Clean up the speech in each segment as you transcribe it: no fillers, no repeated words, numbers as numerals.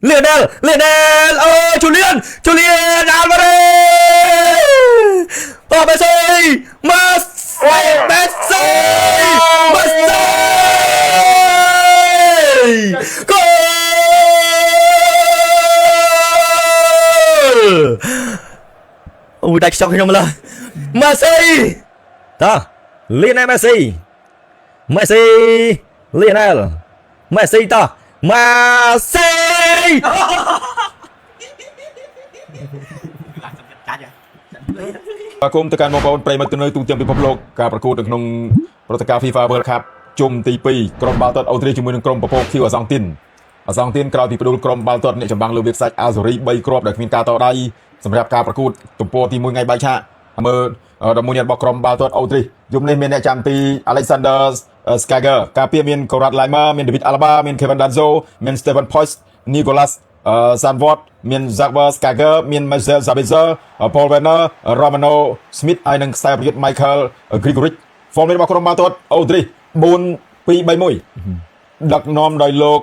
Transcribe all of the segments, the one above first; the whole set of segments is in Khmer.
Lionel Julian Alvarez Messi goal ui đánh xong không là Messi ta Lionel Messi Lionel Messi ta Messi គុំទៅកាន់បងប្អូនប្រិយមិត្តនៅទូទាំងពិភពលោកការប្រកួតនៅក្នុងព្រឹត្តិការណ៍ FIFA World Cup ជុំទី2ក្រុមបាល់ទាត់អូទ្រីសជាមួយនឹងក្រុមប្រពន្ធឃីវអាសង់ទីនក្រោយពីបដូរក្រុមបាល់ទាត់អ្នកចម្បាំងលើវាខ្សាច់អាហ្សូរី3គ្រាប់ដែលគ្មានការតដៃសម្រាប់ការប្រកួតទំព័រទី1ថ្ងៃបែកឆាកមើល11អ្នករបស់ក្រុមបាល់ទាត់អូទ្រីសយប់នេះមានអ្នកចាំទី Alexander Skager ការពារមាន Konrad Laimer មាន David Alaba មាន Kevin Danso មាន Stefan Poyst Nicolas Sandvoort មាន Xaver Skager មាន Marcel Sabitzer Paul Werner Romano Smith ហើយនិងខ្សែប្រយុទ្ធ Michael Grigoric ហ្វមរបស់ក្រុមបាល់ទាត់អូទ្រីស 4-2-3-1 ដឹកនាំដោយលោក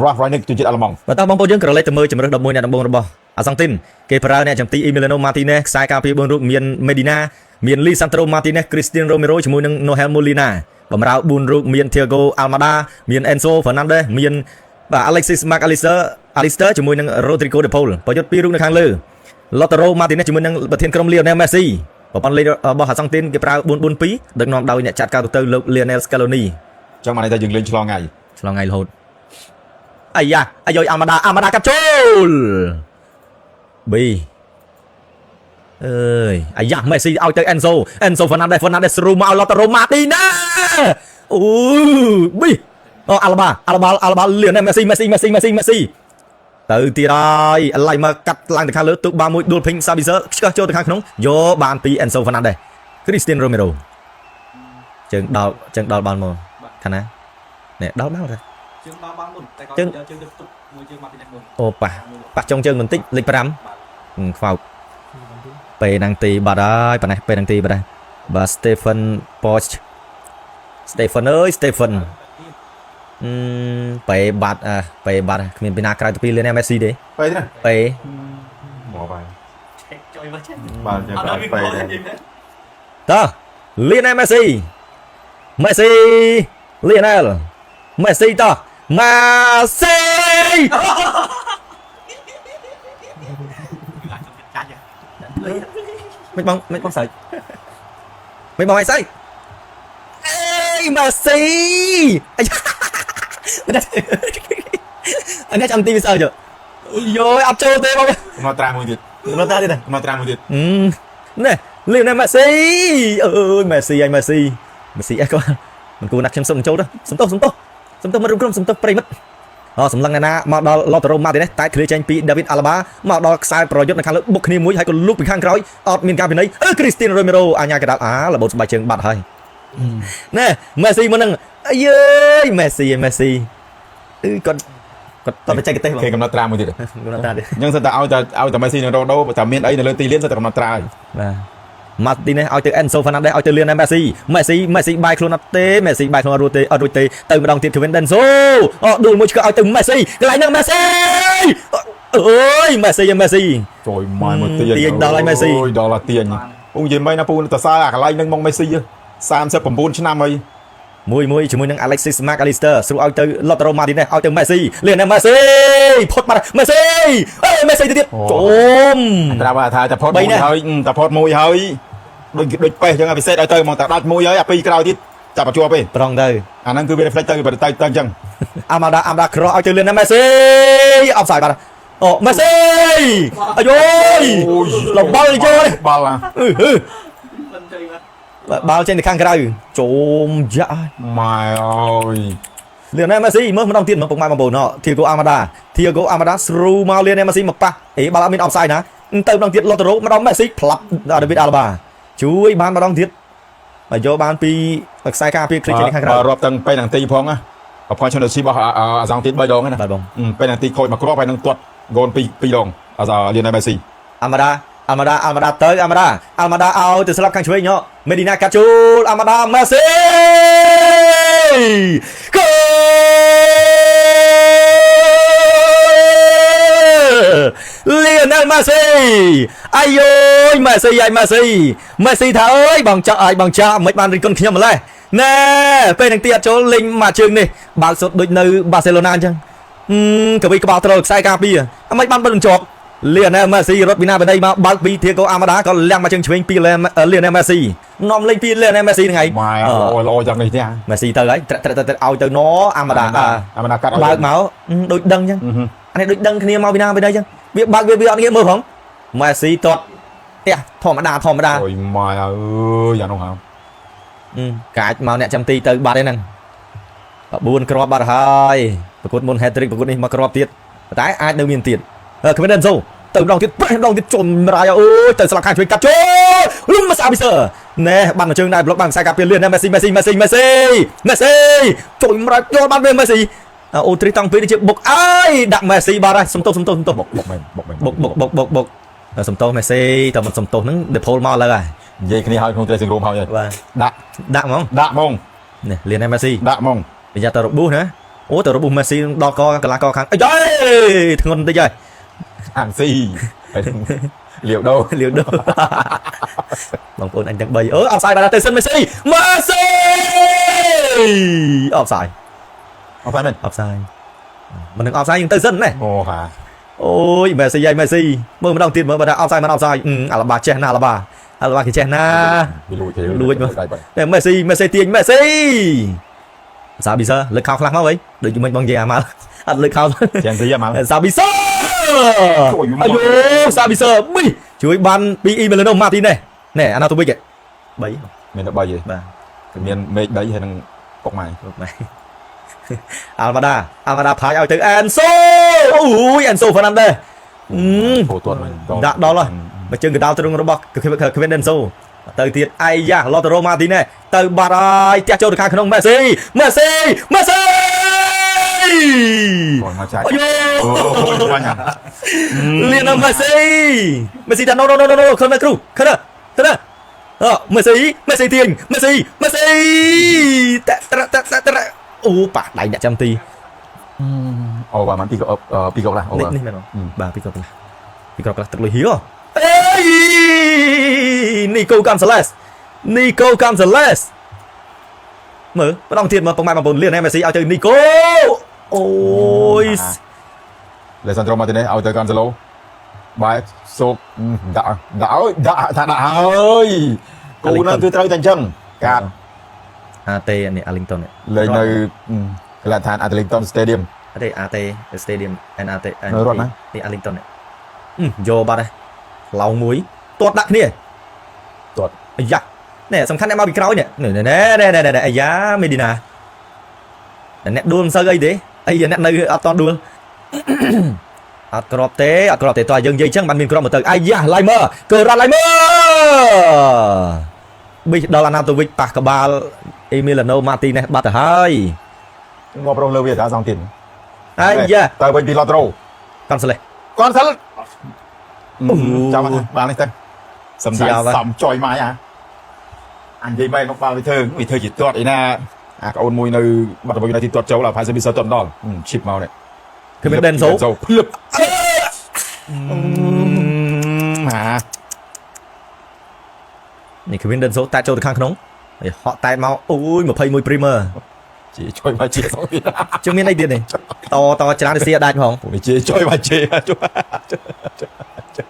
Ralf Rangnick ជំនឿអាល្លឺម៉ង់បន្តបងប្អូនយើងក៏លេចទៅមើលជំរឿន11អ្នកដំបូងរបស់អាសង់ទីនគេប្រើអ្នកចាំទី Emiliano Martinez ខ្សែការពារ4រូបមាន Medina មាន Lisandro Martinez Cristian Romero ជាមួយនឹង Noel Molina បំរើ4រូបមាន Thiago Almada មាន Enzo Fernandez មានAlexis Mac Allister ជាមួយនឹង Rodrigo De Paul ប្រយុទ្ធ2រូបនៅខាងលើ Lautaro Martinez ជាមួយនឹងប្រធានក្រុម Lionel Messi ប្រព័ន្ធលេខរបស់អាសង់ទីនគេប្រើ 4-4-2 ដឹកនាំដោយអ្នកចាត់ការទូទៅលោក Lionel Scaloni ចង់មកនេះតែយើងលេងឆ្លងថ្ងៃរហូតអាយ៉ាអាយAlmada កាប់ចូលBអើយអាយ៉ា Messi ឲ្យទៅ Enzo Fernandez ស្រូមក Lautaro Martinez អូ B Alaba Lionel Messi ទៅទៀតហើយឥឡូវមកកាត់ឡើងទៅខាងលើទុកបាល់មួយដួលភិញ Sabitzer ឆ្កឹះចូលទៅខាងក្នុងយកបានពី Enzo Fernandez Cristian Romero ជើងដល់បាល់មកខាងណានេះដល់បាល់ទៅជើងដល់បាល់មុនតែគាត់យកជើងទៅទុកមួយជើងមកពីនេះមុនអូប៉ះចុងជើងបន្តិចលេខ5ខ្វោកពេលហ្នឹងទីបាត់ហើយប៉ណ្ណេះពេលហ្នឹងទីបាត់ហើយបាទ Stefan Poch Stefan អើយ Stefan ពេលបាត់គ្មានពីណាក្រៅទៅពី Lionel Messi ទេពេលណាពេលមកបាយជួយមកចេះបាទចាំពេលតើ Lionel Messi Lionel Messi តើ Messi មិនបងសើចមិនបងឲ្យសើចអេយ Messi อันนี้จำตีวิเศษอยู่โย่อัพโจเต้บ้างมาตราមួយទៀតมาตราទៀតនេះលីវណែល Messi អើយ Messi អីក៏មិនគួរណាស់ខ្ញុំសុំចូលទៅសុំទោសមករួមក្រុមសុំទោសប្រិមិត្តសម្លឹងណាមកដល់ Lautaro Martinez តែឃ្លាចេញពី David Alaba មកដល់ខ្សែប្រយុទ្ធនៅខាងលើបុកគ្នាមួយហើយក៏លុកពីខាងក្រោយអត់មានការពិន័យCristiano Romero អាញាកដាល់លបោស្បែកជើងបាត់ហើយណែ Messi មកនឹងអើយ Messi គាត់តទៅចែកទេសគេកំណត់ត្រាមួយទៀតអញ្ចឹងសិតតែឲ្យតែ Messi និង Ronaldo តែមានអីនៅលើទីលានសិតតែកំណត់ត្រាហើយបាទ Martinez ឲ្យទៅ Enzo Fernandez ឲ្យទៅ Lionel Messi បាយខ្លួនអត់ទេ Messi បាយខ្លួនអត់រួចទេទៅម្ដងទៀត Kevin Danso ដួលមួយឆ្កឹះឲ្យទៅ Messi កន្លែងហ្នឹង Messi អើយ Messi ជួយមកមួយទៀតទាញដល់ហើយ Messi អូយដល់ហើយទាញពូនិយាយមិនណាពូតសើអាកន្លែងហ្នឹងមក Messi 39ឆ្នាំហើយមួយជាមួយនឹង Alexis Mac Allister ស្រួលឲ្យទៅ Lautaro Martinez ឲ្យទៅ Messi Lionel Messi ផុតបាត់ Messi Messi ទៀតជុំត្រាប់ថាតែផុតមួយហើយដូចពេះអញ្ចឹងពិសេសឲ្យទៅមកតែដាច់មួយហើយអាពីរក្រោយទៀតចាប់បញ្ជាប់ទេប្រងទៅអាហ្នឹងគឺវា reflect ទៅអញ្ចឹង Amada cross ឲ្យទៅ Lionel Messi អបសាយបាត់Messi អាយលបាល់ចូលបាល់បាល់ចេញទៅខាងក្រៅជុំយ៉ាម៉ែអើយ Lionel Messi មើលម្ដងទៀតមកពុកម៉ែបងប្អូនThiago Almada ស្រូមក Lionel Messi មកប៉ះបាល់អត់មានអបសាយណាទៅម្ដងទៀត Lautaro ម្ដង Messi ផ្លាប់ David Alaba ជួយបានម្ដងទៀតបើយកបានពីខ្សែការពារគ្រីចេញខាងក្រៅរាប់ទាំងពេលនាទីផងណាប្រព័ន្ធ Chelsea របស់អាសង់ទី3ដងណាបាទបងពេលនាទីខូចមកគ្រាប់ហើយនឹងទាត់ហ្គោល2ដងLionel Messi Almada ទៅ Almada ឲ្យទៅស្លាប់ខាងឆ្វេងMedina កាត់ជូល Almada Messi គ Lionel Messi អាយយ Messi អាយ Messi ថាអើយបងចាក់អាយបងចាក់មិនបានរិះគន់ខ្ញុំម្លេះណែពេលនឹងទៀតចូលលេងមកជើងនេះបើកសុទ្ធដូចនៅបាសេឡូណាអញ្ចឹងកវីក្បាលត្រូវខ្សែការពារមិនបានបិទបញ្ចប់ Lionel Messi រត់ពីណាពីណីមកបើកពីធៀកូអាម៉ាដាក៏លាក់មកជើងឆ្វេងពី Lionel Messi នាំលេងពី Lionel Messi ហ្នឹងហើយ ម៉ែល្អយ៉ាងនេះទេ Messi ទៅហើយត្រាក់ឲ្យទៅណអាម៉ាដា អាម៉ាដាកាត់ឲ្យ បើកមកដូចដឹងអញ្ចឹងអានេះដូចដឹងគ្នាមកពីណាពីណីអញ្ចឹងវាបើកវាអត់ងាយមើលផង Messi ទាត់ផ្ទះធម្មតា អូយម៉ែអើយយ៉ាងនោះហ่า កាច់មកអ្នកចាំទីទៅបាត់ឯហ្នឹង4គ្រាប់បាត់ហើយប្រកួតមុន hat trick ប្រកួតនេះមកគ្រាប់ទៀតតែអាចនៅមានទៀតគ្មានដេនសូទៅម្ដងទៀតម្ដងទៀតជន់រាយអូយទៅស្លាប់ខាងជួយកាត់ចូលលុំមកសាប៊ីសឺណែបានមកជើងដែរប្លុកបានខ្សែកាត់ពីលឿនណា Messi ជួយមរាយចូលបានវា Messi អូទ្រីតង់ពីនេះជាបុកអើយដាក់ Messi បាត់ហើយសំទោសបុកមែនបុកសំទោស Messi តែមិនសំទោសហ្នឹង Depol មកលើហើយនិយាយគ្នាហើយក្នុងត្រីសង្រួមហើយបាទដាក់ហ្មងនេះលៀន Messi ដាក់ហ្មងប្រយ័ត្នទៅរបួសណាអូទៅរបួស Messi ដល់កកន្លះកខាងអីធ្ងន់តិចហើយអានស៊ីលាវដូបងប្អូនអញទាំង3អត់សាយបានទៅសិន Messi អត់សាយមិននឹងអត់សាយយើងទៅសិនណែអូហាអូយ Messi ហើយ Messi មើលម្ដងទៀតមើលបើថាអត់សាយមិនអត់សាយអាឡាបាចេះណាអាឡាបាគេចេះណាលួចមកតែ Messi ទាញ Messi សាប៊ីសឺលើកខោខ្លះមកវិញដូចមិនបងនិយាយអាម៉ាល់អត់លើកខោចាំស៊ីអាម៉ាល់សាប៊ីសឺអាយូសាប៊ីសឺជួយបានពីអ៊ីមេលីណូម៉ាទីណេណែអាណាទៅវិញ3មានតែ3ទេបាទមានមេឃ3ហើយនឹងពុកម៉ែអាល់ម៉ាដាផាយឲ្យទៅអែនសូអូយអែនសូហ្វឺណាន់ដេសទាត់មែនដាក់ដល់ហើយមកជើងកណ្ដាលទ្រង់របស់គ្វីនដេនសូទៅទៀតអាយយ៉ាឡូតរ៉ូម៉ាទីណេទៅបាត់ហើយផ្ទះចូលទៅខាងក្នុង Messi មកចាច់អូបាញ់លៀន Messi ថា no ខំណាគ្រូខំណាMessi ទាញ Messi តាអូប៉ះដៃអ្នកចាំទីអូបាទមិនពីកបខ្លះអូនេះមែនបាទពីកបខ្លះទឹកលុយហៀអេយ Nico Gonzalez មើលម្ដងទៀតមកបងប្អូនលៀន Messi ឲ្យទៅ Nico អូយ Lisandro Martinez ឲ្យទៅ Cancelo បែបសូកដាក់ហើយគូនោះគឺត្រូវតែអញ្ចឹងកាត់ AT នេះ Arlington លេងនៅកីឡដ្ឋាន Arlington Stadium អត់ទេ AT Stadium NAT នេះ Arlington យកបាត់ហើយឡោងមួយទាត់ដាក់គ្នាទាត់អាយ៉ាណែសំខាន់អ្នកមកពីក្រោយនេះណែអាយ៉ាមេឌីណាអ្នកដួលមិនសូវអីទេអីអ្នកនៅអត់តដួលអត់ក្របទេតើយើងនិយាយចឹងបានមានក្របមកទៅអាយ៉ាឡៃមើគឺរ៉ាត់ឡៃមើប៊ីដល់អាណាទៅវិចប៉ះក្បាលអេមីឡាណូម៉ាទីណេសបាត់ទៅហើយមកប្រងលើវាថាសងទៀតអាយ៉ាទៅវិញពីឡូត្រូកនសាឡេសចាំបាននេះទៅសំដៅសំចយម៉ាយអញនិយាយបែបមកបាល់វាធ្វើជាទាត់អីណាអាកូនមួយនៅបាត់ដំបងទីទាត់ចូលផាសមីសទាត់ដល់ឈីបមកនេះគឺមានដេនសូភ្លឹបនេះគឺមានដេនសូតែចូលទៅខាងក្នុងហក់តែមកអូយ21 Premier ជាជួយមកជាxongទៀតជើងមានអីទៀតនេះតច្រើនទៅសៀដាច់ផងជាជួយមកជា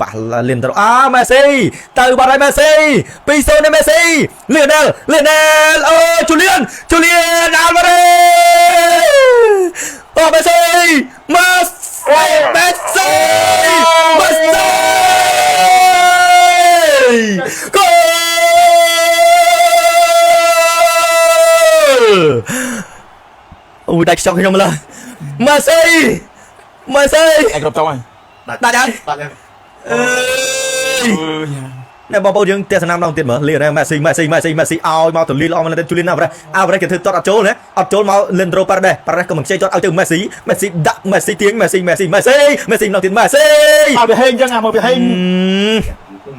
ប៉ះលៀនទៅMessi ទៅបាត់ហើយ Messi 2-0 Messi Lionel អូJulian Alvarez អូ Messi Goal អូដាច់ខ្ចង់ខ្ញុំឡើយ Messi អញគ្រប់តោះហើយដាច់ហើយណែបងប្អូនយើងទស្សនាម្ដងទៀតមើលលីណែ Messi ឲ្យមកទៅលីល្អមែនទេ Julian Alvarez គេធ្វើទាត់អត់ចូលណាអត់ចូលមក Leandro Paredes ក៏មិនខ្ចីទាត់ឲ្យទៅ Messi ដាក់ Messi ទាញ Messi ម្ដងទៀត Messi មកវាហេងអញ្ចឹងមកវាហេង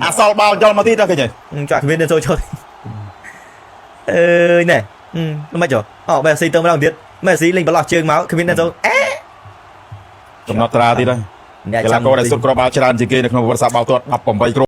អាសល់បាល់យល់មកទៀតដល់គេចាក់គ្មានទៅចូលអើយណែមិនចុះMessi ទៅម្ដងទៀត Messi លេងបលោះជើងមកគ្មានទៅចូលកំណត់ត្រាទៀតហើយ អ្នក កីឡាករដែលសុទ្ធគ្រាប់បាល់ច្រើនជាងគេនៅក្នុងប្រវត្តិសាស្ត្របាល់ទាត់18គ្រាប់